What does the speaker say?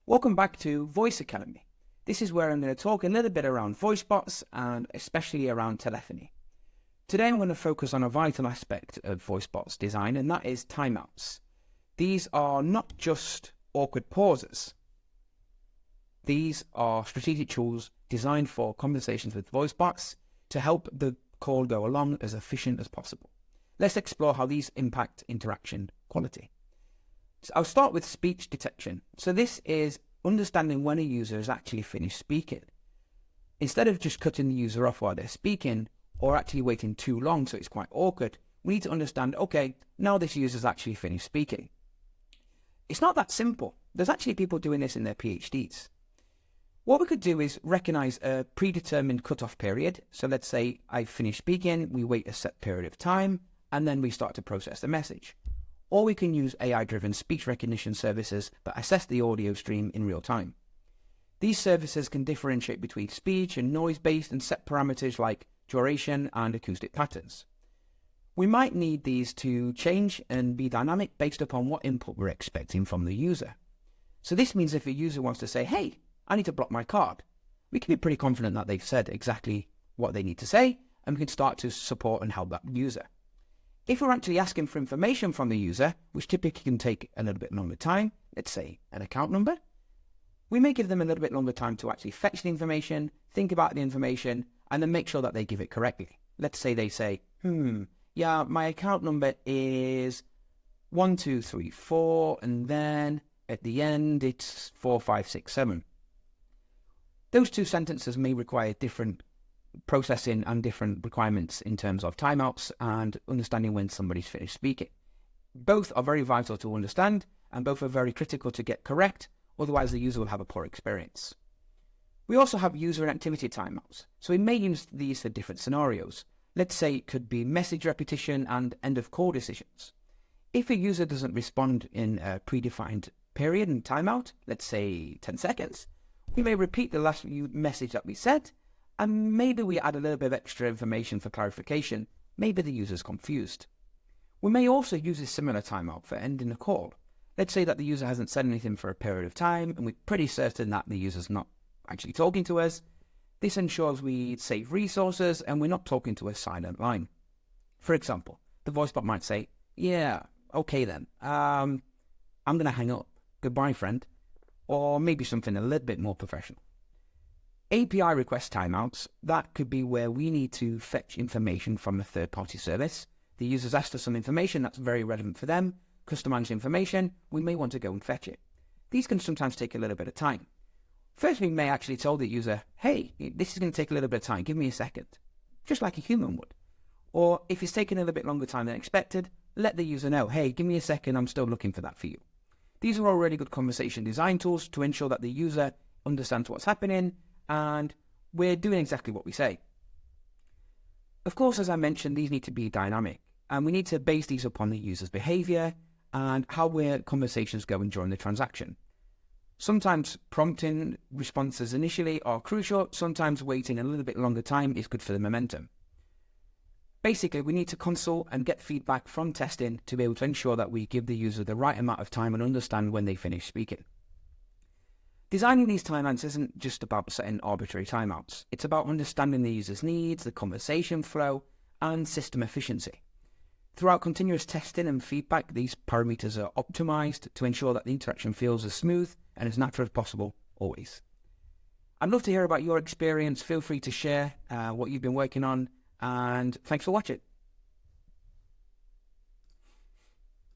Welcome back to Voice Academy. This is where I'm going to talk a little bit around voicebots and especially around telephony. Today I'm going to focus on a vital aspect of voicebots design, and that is timeouts. These are not just awkward pauses. These are strategic tools designed for conversations with voicebots to help the call go along as efficient as possible. Let's explore how these impact interaction quality. So I'll start with speech detection. So this is understanding when a user has actually finished speaking. Instead of just cutting the user off while they're speaking or actually waiting too long so it's quite awkward, we need to understand, okay, now this user's actually finished speaking. It's not that simple. There's actually people doing this in their PhDs. What we could do is recognize a predetermined cutoff period. So let's say I finish speaking, we wait a set period of time, and then we start to process the message. Or we can use AI-driven speech recognition services that assess the audio stream in real time. These services can differentiate between speech and noise-based and set parameters like duration and acoustic patterns. We might need these to change and be dynamic based upon what input we're expecting from the user. So this means if a user wants to say, hey, I need to block my card, we can be pretty confident that they've said exactly what they need to say, and we can start to support and help that user. If we're actually asking for information from the user, which typically can take a little bit longer time, let's say an account number, we may give them a little bit longer time to actually fetch the information, think about the information, and then make sure that they give it correctly. Let's say they say, yeah, my account number is 1234, and then at the end it's 4567. Those two sentences may require different processing and different requirements in terms of timeouts and understanding when somebody's finished speaking. Both are very vital to understand, and both are very critical to get correct, otherwise the user will have a poor experience. We also have user inactivity timeouts, so we may use these for different scenarios. Let's say it could be message repetition and end of call decisions. If a user doesn't respond in a predefined period and timeout, let's say 10 seconds, we may repeat the last message that we said, and maybe we add a little bit of extra information for clarification. Maybe the user's confused. We may also use a similar timeout for ending a call. Let's say that the user hasn't said anything for a period of time, and we're pretty certain that the user's not actually talking to us. This ensures we save resources and we're not talking to a silent line. For example, the voicebot might say, yeah, okay then, I'm going to hang up. Goodbye, friend. Or maybe something a little bit more professional. API request timeouts, that could be where we need to fetch information from a third-party service. The user's asked us some information that's very relevant for them, customized information, we may want to go and fetch it. These can sometimes take a little bit of time. First, we may actually tell the user, hey, this is going to take a little bit of time, give me a second, just like a human would. Or if it's taking a little bit longer time than expected, let the user know, hey, give me a second, I'm still looking for that for you. These are all really good conversation design tools to ensure that the user understands what's happening and we're doing exactly what we say. Of course, as I mentioned, these need to be dynamic, and we need to base these upon the user's behavior and how our conversations going during the transaction. Sometimes prompting responses initially are crucial, sometimes waiting a little bit longer time is good for the momentum. Basically, we need to consult and get feedback from testing to be able to ensure that we give the user the right amount of time and understand when they finish speaking. Designing these timeouts isn't just about setting arbitrary timeouts. It's about understanding the user's needs, the conversation flow, and system efficiency. Throughout continuous testing and feedback, these parameters are optimized to ensure that the interaction feels as smooth and as natural as possible, always. I'd love to hear about your experience. Feel free to share what you've been working on, and thanks for watching.